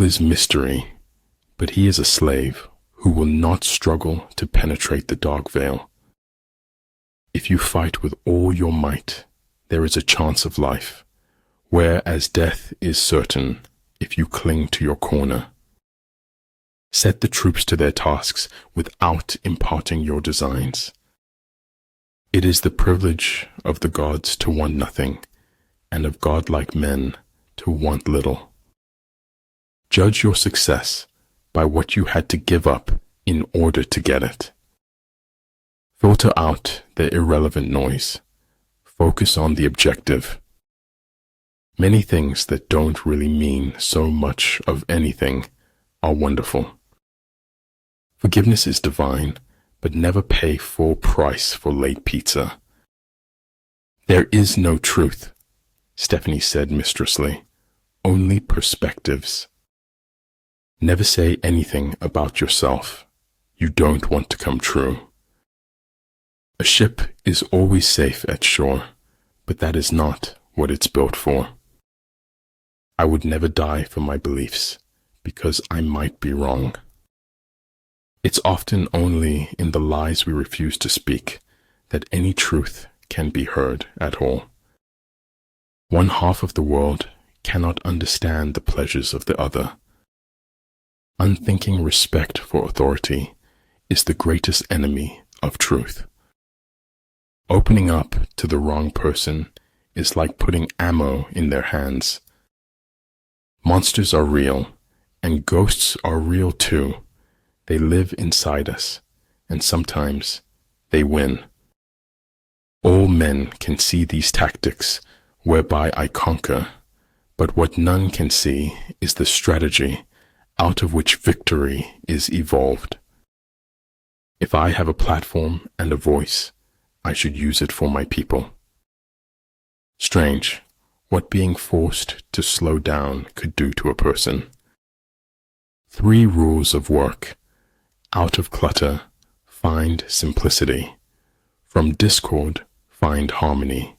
devil is mystery, but he is a slave who will not struggle to penetrate the dark veil. If you fight with all your might, there is a chance of life, whereas death is certain if you cling to your corner. Set the troops to their tasks without imparting your designs. It is the privilege of the gods to want nothing, and of godlike men to want little. Judge your success by what you had to give up in order to get it. Filter out the irrelevant noise. Focus on the objective. Many things that don't really mean so much of anything are wonderful. Forgiveness is divine, but never pay full price for late pizza. There is no truth, Stephanie said mistressly, only perspectives. Never say anything about yourself you don't want to come true. A ship is always safe at shore, but that is not what it's built for. I would never die for my beliefs, because I might be wrong. It's often only in the lies we refuse to speak that any truth can be heard at all. One half of the world cannot understand the pleasures of the other. Unthinking respect for authority is the greatest enemy of truth. Opening up to the wrong person is like putting ammo in their hands. Monsters are real, and ghosts are real too. They live inside us, and sometimes they win. All men can see these tactics whereby I conquer, but what none can see is the strategy out of which victory is evolved. If I have a platform and a voice, I should use it for my people. Strange what being forced to slow down could do to a person. 3 rules of work. Out of clutter, find simplicity. From discord, find harmony.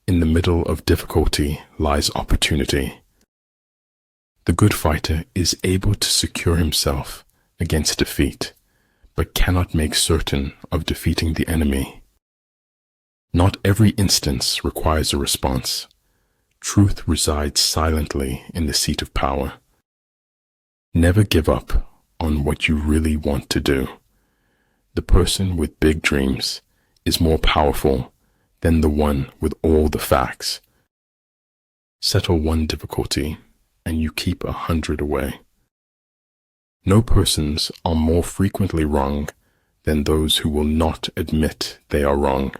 In the middle of difficulty lies opportunity. The good fighter is able to secure himself against defeat, but cannot make certain of defeating the enemy. Not every instance requires a response. Truth resides silently in the seat of power. Never give up on what you really want to do. The person with big dreams is more powerful than the one with all the facts. Settle one difficulty and you keep 100 away. No persons are more frequently wrong than those who will not admit they are wrong.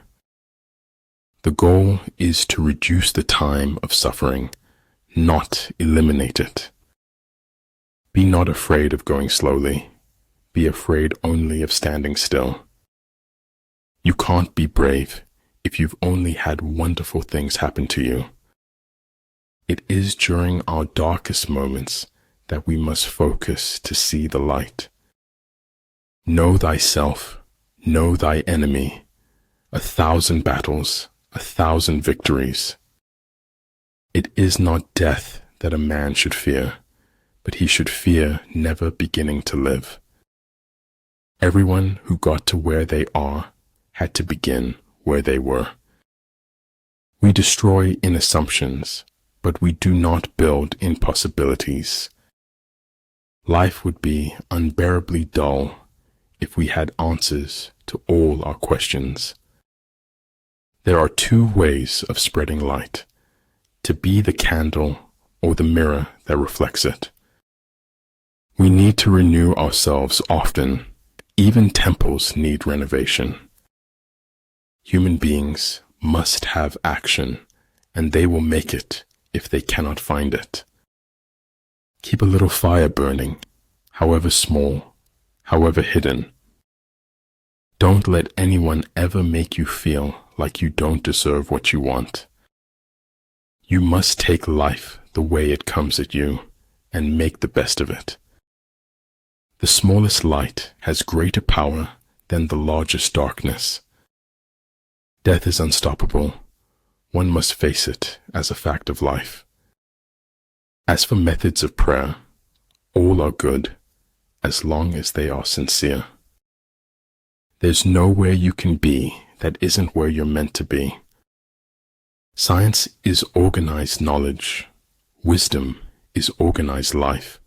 The goal is to reduce the time of suffering, not eliminate it. Be not afraid of going slowly. Be afraid only of standing still. You can't be brave if you've only had wonderful things happen to you. It is during our darkest moments that we must focus to see the light. Know thyself, know thy enemy. 1,000 battles, 1,000 victories. It is not death that a man should fear, but he should fear never beginning to live. Everyone who got to where they are had to begin where they were. We destroy in assumptions, but we do not build in possibilities. Life would be unbearably dull if we had answers to all our questions. There are 2 ways of spreading light: to be the candle or the mirror that reflects it. We need to renew ourselves often. Even temples need renovation. Human beings must have action, and they will make it if they cannot find it. Keep a little fire burning, however small, however hidden. Don't let anyone ever make you feel like you don't deserve what you want. You must take life the way it comes at you and make the best of it. The smallest light has greater power than the largest darkness. Death is unstoppable. One must face it as a fact of life. As for methods of prayer, All are good, as long as they are sincere. There's nowhere you can be that isn't where you're meant to be. Science is organized knowledge. Wisdom is organized life.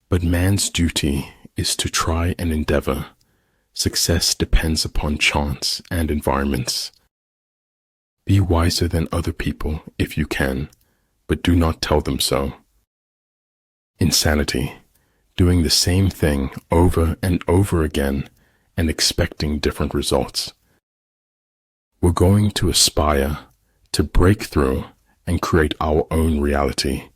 But man's duty is to try and endeavor. Success depends upon chance and environments. Be wiser than other people if you can, but do not tell them so. Insanity, doing the same thing over and over again and expecting different results. We're going to aspire to break through and create our own reality.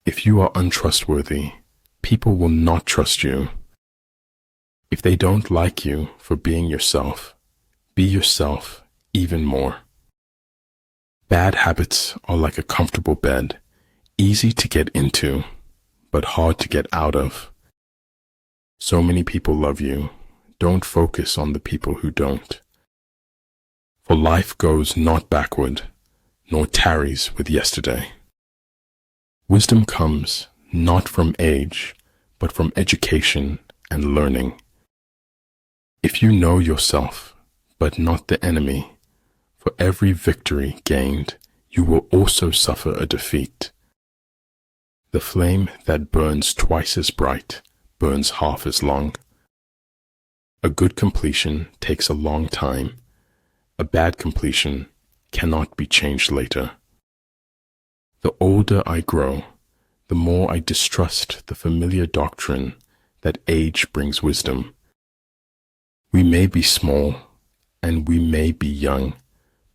If you are untrustworthy, people will not trust you. If they don't like you for being yourself, be yourself even more. Bad habits are like a comfortable bed, easy to get into, but hard to get out of. So many people love you. Don't focus on the people who don't. For life goes not backward, nor tarries with yesterday. Wisdom comes not from age, but from education and learning. If you know yourself, but not the enemy, for every victory gained, you will also suffer a defeat. The flame that burns twice as bright burns half as long. A good completion takes a long time. A bad completion cannot be changed later. The older I grow, the more I distrust the familiar doctrine that age brings wisdom. We may be small and we may be young,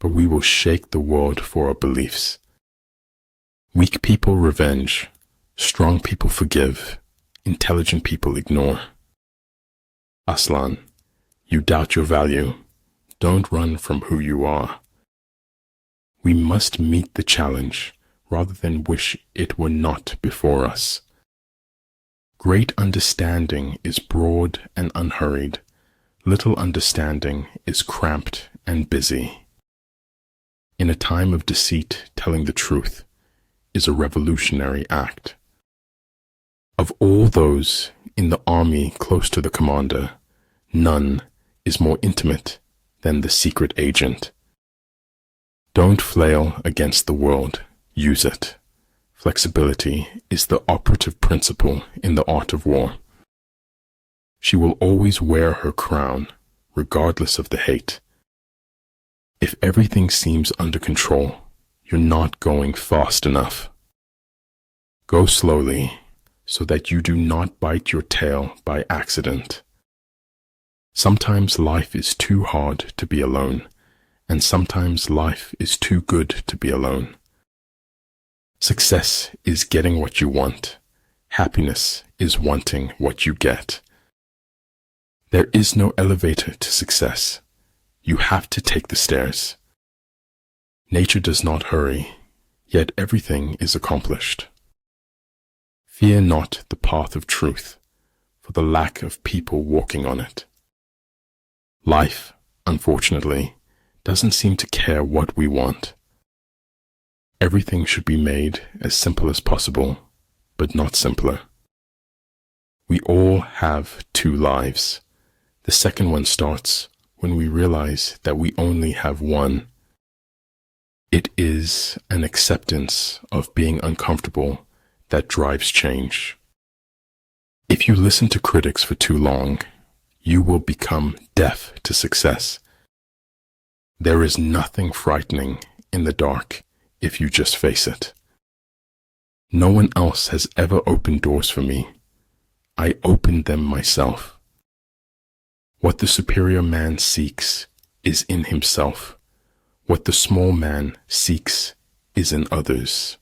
but we will shake the world for our beliefs. Weak people revenge, strong people forgive, intelligent people ignore. Aslan, you doubt your value. Don't run from who you are. We must meet the challenge rather than wish it were not before us. Great understanding is broad and unhurried. Little understanding is cramped and busy. In a time of deceit, telling the truth is a revolutionary act. Of all those in the army close to the commander, none is more intimate than the secret agent. Don't flail against the world, use it. Flexibility is the operative principle in the art of war. She will always wear her crown, regardless of the hate. If everything seems under control, you're not going fast enough. Go slowly, so that you do not bite your tail by accident. Sometimes life is too hard to be alone, and sometimes life is too good to be alone. Success is getting what you want. Happiness is wanting what you get. There is no elevator to success. You have to take the stairs. Nature does not hurry, yet everything is accomplished. Fear not the path of truth, for the lack of people walking on it. Life, unfortunately, doesn't seem to care what we want. Everything should be made as simple as possible, but not simpler. We all have two lives. The second one starts when we realize that we only have one. It is an acceptance of being uncomfortable that drives change. If you listen to critics for too long, you will become deaf to success. There is nothing frightening in the dark if you just face it. No one else has ever opened doors for me. I opened them myself. What the superior man seeks is in himself. What the small man seeks is in others.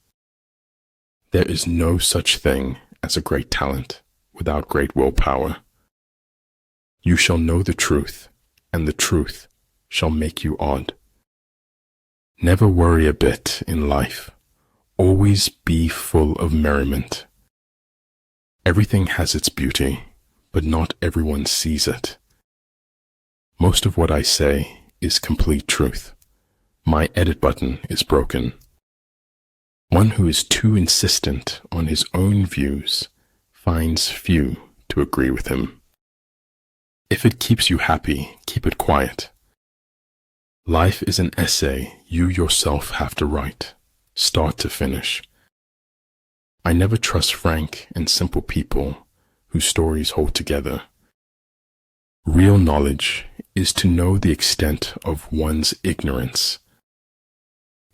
There is no such thing as a great talent without great willpower. You shall know the truth, and the truth shall make you odd. Never worry a bit in life. Always be full of merriment. Everything has its beauty, but not everyone sees it. Most of what I say is complete truth. My edit button is broken. One who is too insistent on his own views finds few to agree with him. If it keeps you happy, keep it quiet. Life is an essay you yourself have to write, start to finish. I never trust frank and simple people whose stories hold together. Real knowledge is to know the extent of one's ignorance.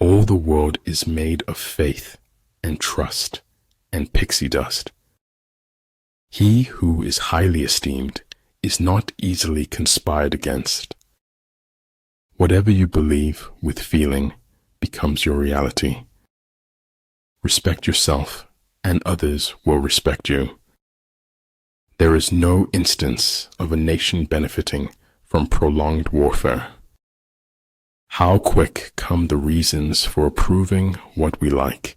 All the world is made of faith and trust and pixie dust. He who is highly esteemed is not easily conspired against. Whatever you believe with feeling becomes your reality. Respect yourself, and others will respect you. There is no instance of a nation benefiting from prolonged warfare. How quick come the reasons for approving what we like.